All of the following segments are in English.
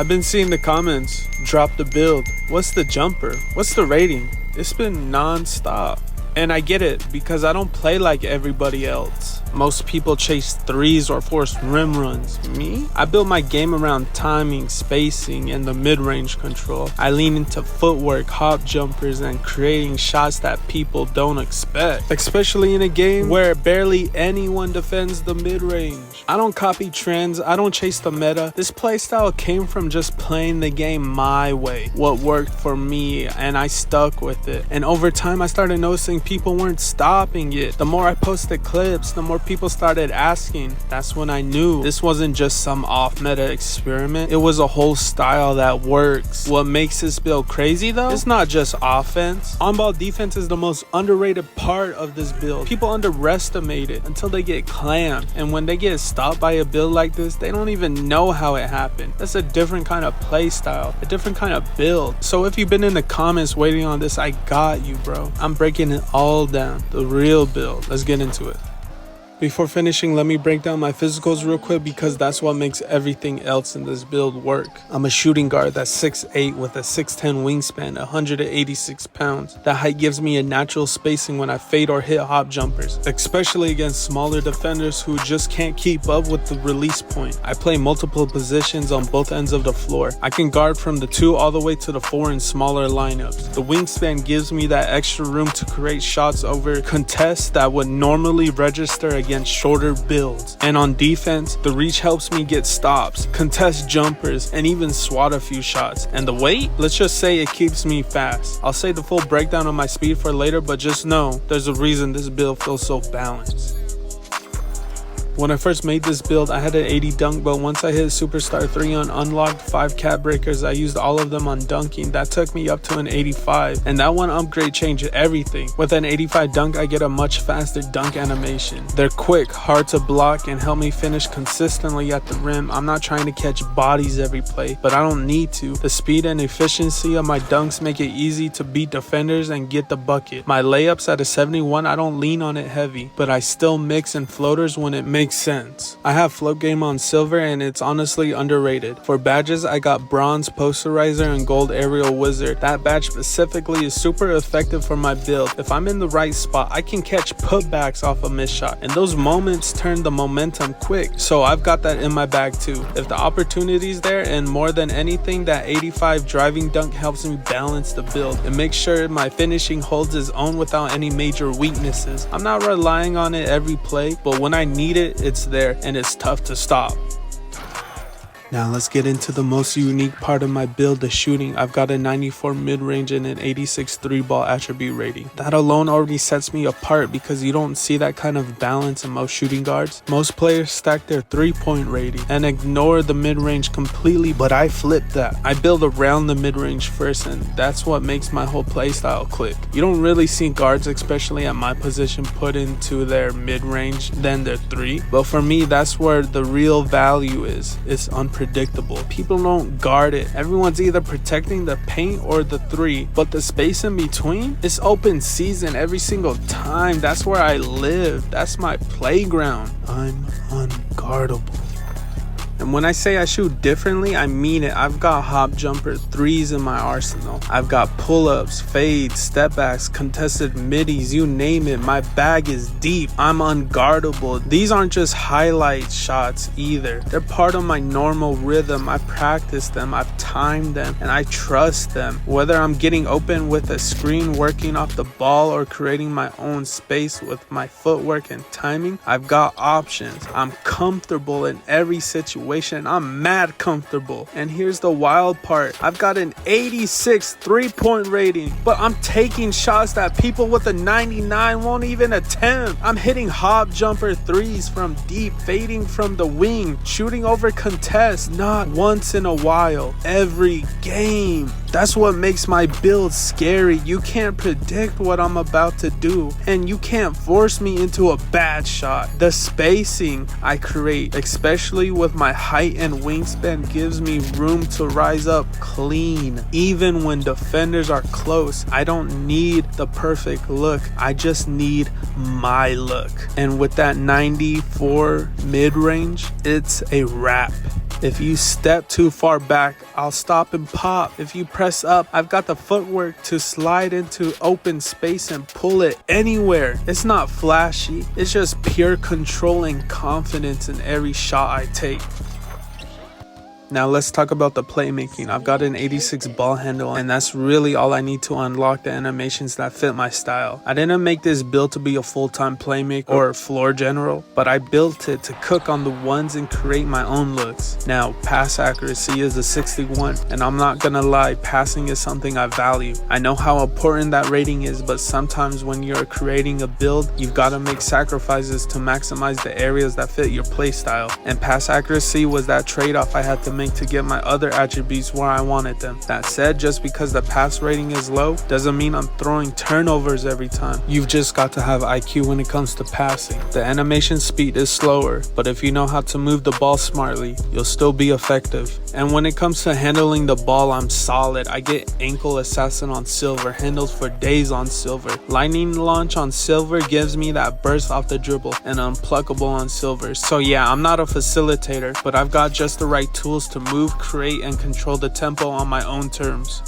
I've been seeing the comments, drop the build, what's the jumper, what's the rating? It's been non-stop. And I get it, because I don't play like everybody else. Most people chase threes or force rim runs. Me? I build my game around timing, spacing, and the mid-range control. I lean into footwork, hop jumpers, and creating shots that people don't expect. Especially in a game where barely anyone defends the mid-range. I don't copy trends, I don't chase the meta. This playstyle came from just playing the game my way. What worked for me, and I stuck with it. And over time, I started noticing people weren't stopping it. The more I posted clips, the more people started asking. That's when I knew this wasn't just some off-meta experiment. It was a whole style that works. What makes this build crazy though? It's not just offense. On-ball defense is the most underrated part of this build. People underestimate it until they get clamped. And when they get stopped by a build like this, they don't even know how it happened. That's a different kind of play style, a different kind of build. So if you've been in the comments waiting on this, I got you, bro. I'm breaking it all down, the real build. Let's get into it. Before finishing, let me break down my physicals real quick because that's what makes everything else in this build work. I'm a shooting guard that's 6'8" with a 6'10" wingspan, 186 pounds. That height gives me a natural spacing when I fade or hit hop jumpers, especially against smaller defenders who just can't keep up with the release point. I play multiple positions on both ends of the floor. I can guard from the 2 all the way to the 4 in smaller lineups. The wingspan gives me that extra room to create shots over contests that would normally register against shorter builds. And on defense, the reach helps me get stops, contest jumpers, and even swat a few shots. And the weight? Let's just say it keeps me fast. I'll save the full breakdown of my speed for later, but just know there's a reason this build feels so balanced. When I first made this build, I had an 80 dunk, but once I hit Superstar 3 on unlocked 5 cap breakers, I used all of them on dunking. That took me up to an 85, and that one upgrade changed everything. With an 85 dunk, I get a much faster dunk animation. They're quick, hard to block, and help me finish consistently at the rim. I'm not trying to catch bodies every play, but I don't need to. The speed and efficiency of my dunks make it easy to beat defenders and get the bucket. My layups at a 71, I don't lean on it heavy, but I still mix in floaters when it makes sense. I have float game on silver and it's honestly underrated. For badges, I got bronze posterizer and gold aerial wizard. That badge specifically is super effective for my build. If I'm in the right spot, I can catch putbacks off a missed shot, and those moments turn the momentum quick. So I've got that in my bag too. If the opportunity's there, and more than anything, that 85 driving dunk helps me balance the build and make sure my finishing holds its own without any major weaknesses. I'm not relying on it every play, but when I need it, it's there and it's tough to stop. Now let's get into the most unique part of my build, the shooting. I've got a 94 mid-range and an 86 3-ball attribute rating. That alone already sets me apart because you don't see that kind of balance in most shooting guards. Most players stack their 3-point rating and ignore the mid-range completely, but I flip that. I build around the mid-range first, and that's what makes my whole playstyle click. You don't really see guards, especially at my position, put into their mid-range than their 3, but for me, that's where the real value is. It's unpredictable. People don't guard it. Everyone's either protecting the paint or the 3, but the space in between is open season every single time. That's where I live. That's my playground. I'm unguardable. And when I say I shoot differently, I mean it. I've got hop jumper 3s in my arsenal. I've got pull-ups, fades, step backs, contested middies, you name it. My bag is deep. I'm unguardable. These aren't just highlight shots either. They're part of my normal rhythm. I practice them, I've timed them, and I trust them. Whether I'm getting open with a screen, working off the ball, or creating my own space with my footwork and timing, I've got options. I'm comfortable in every situation. I'm mad comfortable. And here's the wild part. I've got an 86 3-point rating, but I'm taking shots that people with a 99 won't even attempt. I'm hitting hop jumper 3s from deep, fading from the wing, shooting over contests, not once in a while, every game. That's what makes my build scary. You can't predict what I'm about to do, and you can't force me into a bad shot. The spacing I create, especially with my height and wingspan, gives me room to rise up clean. Even when defenders are close, I don't need the perfect look. I just need my look. And with that 94 mid-range, it's a wrap. If you step too far back, I'll stop and pop. If you press up, I've got the footwork to slide into open space and pull it anywhere. It's not flashy, it's just pure control and confidence in every shot I take. Now let's talk about the playmaking. I've got an 86 ball handle, and that's really all I need to unlock the animations that fit my style. I didn't make this build to be a full-time playmaker or floor general, but I built it to cook on the ones and create my own looks. Now, pass accuracy is a 61, and I'm not gonna lie, passing is something I value. I know how important that rating is, but sometimes when you're creating a build, you've gotta make sacrifices to maximize the areas that fit your playstyle. And pass accuracy was that trade-off I had to make to get my other attributes where I wanted them. That said, just because the pass rating is low doesn't mean I'm throwing turnovers every time. You've just got to have IQ when it comes to passing. The animation speed is slower, but if you know how to move the ball smartly, you'll still be effective. And when it comes to handling the ball, I'm solid. I get ankle assassin on silver, handles for days on silver. Lightning launch on silver gives me that burst off the dribble, and unpluckable on silver. So yeah, I'm not a facilitator, but I've got just the right tools to move, create, and control the tempo on my own terms.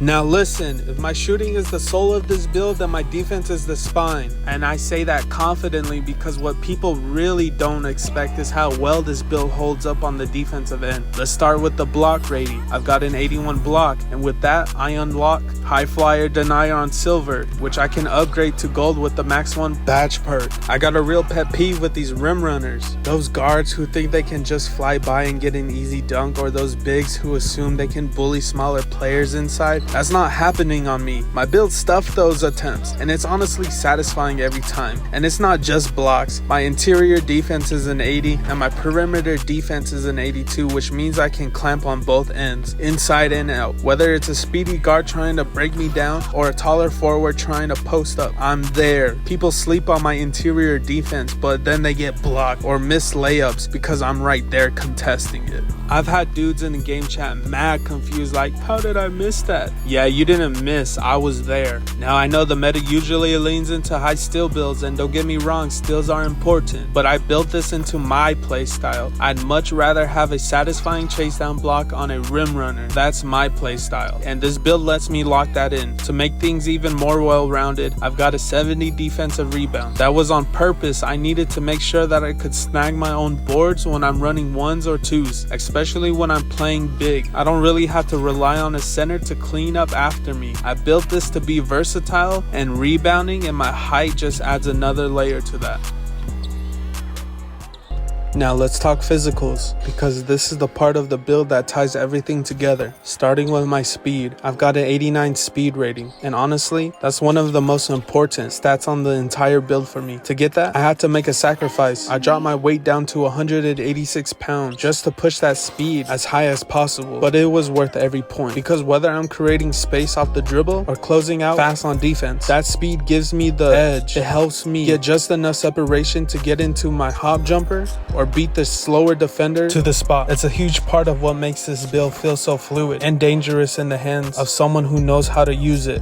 Now listen, if my shooting is the soul of this build, then my defense is the spine. And I say that confidently because what people really don't expect is how well this build holds up on the defensive end. Let's start with the block rating. I've got an 81 block, and with that, I unlock High Flyer Denier on silver, which I can upgrade to gold with the Max 1 badge perk. I got a real pet peeve with these rim runners. Those guards who think they can just fly by and get an easy dunk, or those bigs who assume they can bully smaller players inside. That's not happening on me. My build stuffed those attempts, and it's honestly satisfying every time. And it's not just blocks. My interior defense is an 80, and my perimeter defense is an 82, which means I can clamp on both ends, inside and out. Whether it's a speedy guard trying to break me down, or a taller forward trying to post up, I'm there. People sleep on my interior defense, but then they get blocked or miss layups because I'm right there contesting it. I've had dudes in the game chat mad confused, like, how did I miss that? Yeah, you didn't miss, I was there. Now I know the meta usually leans into high steal builds, and don't get me wrong, steals are important, but I built this into my playstyle. I'd much rather have a satisfying chase down block on a rim runner. That's my playstyle, and this build lets me lock that in. To make things even more well-rounded, I've got a 70 defensive rebound. That was on purpose. I needed to make sure that I could snag my own boards when I'm running ones or twos, especially when I'm playing big. I don't really have to rely on a center to clean up after me. I built this to be versatile and rebounding, and my height just adds another layer to that. Now let's talk physicals, because this is the part of the build that ties everything together. Starting with my speed, I've got an 89 speed rating, and honestly, that's one of the most important stats on the entire build for me. To get that, I had to make a sacrifice. I dropped my weight down to 186 pounds just to push that speed as high as possible, but it was worth every point, because whether I'm creating space off the dribble or closing out fast on defense, that speed gives me the edge. It helps me get just enough separation to get into my hop jumper or beat the slower defender to the spot. It's a huge part of what makes this build feel so fluid and dangerous in the hands of someone who knows how to use it.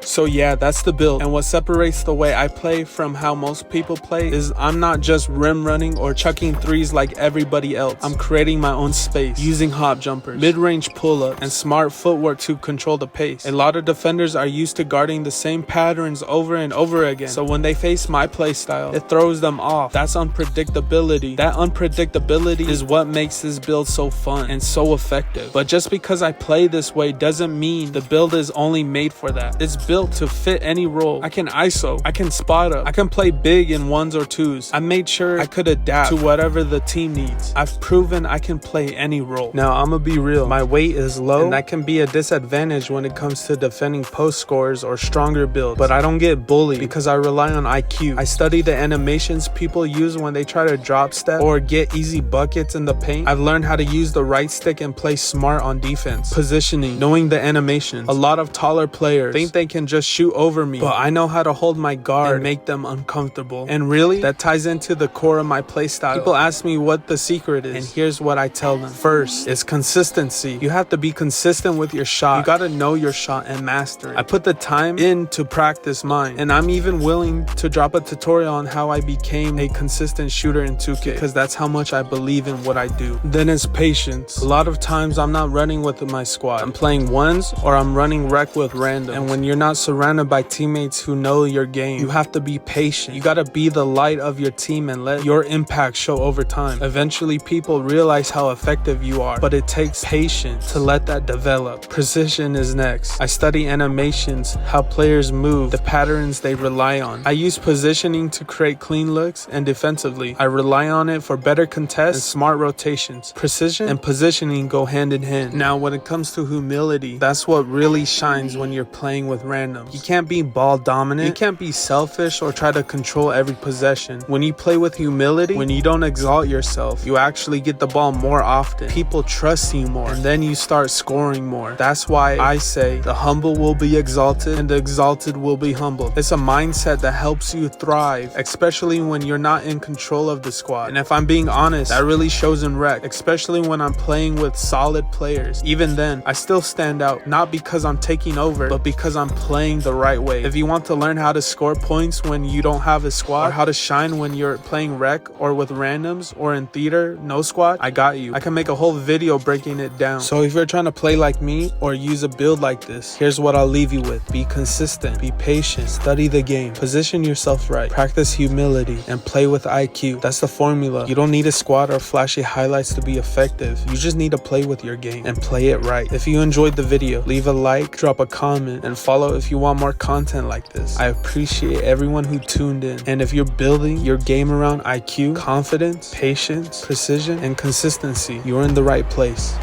So yeah, that's the build, and what separates the way I play from how most people play is I'm not just rim running or chucking threes like everybody else. I'm creating my own space, using hop jumpers, mid-range pull-ups, and smart footwork to control the pace. A lot of defenders are used to guarding the same patterns over and over again, so when they face my playstyle, it throws them off. That's unpredictability. That unpredictability is what makes this build so fun and so effective. But just because I play this way doesn't mean the build is only made for that. It's built to fit any role. I can ISO, I can spot up, I can play big in ones or twos. I made sure I could adapt to whatever the team needs. I've proven I can play any role. Now I'ma be real, my weight is low, and that can be a disadvantage when it comes to defending post scores or stronger builds, but I don't get bullied because I rely on IQ. I study the animations people use when they try to drop step or get easy buckets in the paint. I've learned how to use the right stick and play smart on defense. Positioning, knowing the animation. A lot of taller players think they can can just shoot over me, but I know how to hold my guard and make them uncomfortable. And really, that ties into the core of my playstyle. People ask me what the secret is, and here's what I tell them. First, it's consistency. You have to be consistent with your shot. You gotta know your shot and master it. I put the time in to practice mine, and I'm even willing to drop a tutorial on how I became a consistent shooter in 2K, because that's how much I believe in what I do. Then it's patience. A lot of times I'm not running with my squad. I'm playing ones or I'm running rec with random. And when you're not surrounded by teammates who know your game, you have to be patient. You gotta be the light of your team and let your impact show over time. Eventually people realize how effective you are, but it takes patience to let that develop. Precision is next. I study animations, how players move, the patterns they rely on. I use positioning to create clean looks, and defensively, I rely on it for better contests and smart rotations. Precision and positioning go hand in hand. Now, when it comes to humility, that's what really shines when you're playing with randoms. You can't be ball dominant, you can't be selfish or try to control every possession. When you play with humility, when you don't exalt yourself, you actually get the ball more often. People trust you more, and then you start scoring more. That's why I say the humble will be exalted and the exalted will be humbled. It's a mindset that helps you thrive, especially when you're not in control of the squad. And if I'm being honest, that really shows in rec, especially when I'm playing with solid players. Even then, I still stand out, not because I'm taking over, but because I'm playing the right way. If you want to learn how to score points when you don't have a squad, or how to shine when you're playing rec or with randoms or in theater, no squad, I got you. I can make a whole video breaking it down. So if you're trying to play like me or use a build like this, here's what I'll leave you with. Be consistent, be patient, study the game, position yourself right, practice humility, and play with IQ. That's the formula. You don't need a squad or flashy highlights to be effective. You just need to play with your game and play it right. If you enjoyed the video, leave a like, drop a comment, and follow if you want more content like this. I appreciate everyone who tuned in. And if you're building your game around IQ, confidence, patience, precision, and consistency, you're in the right place.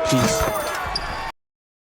Peace.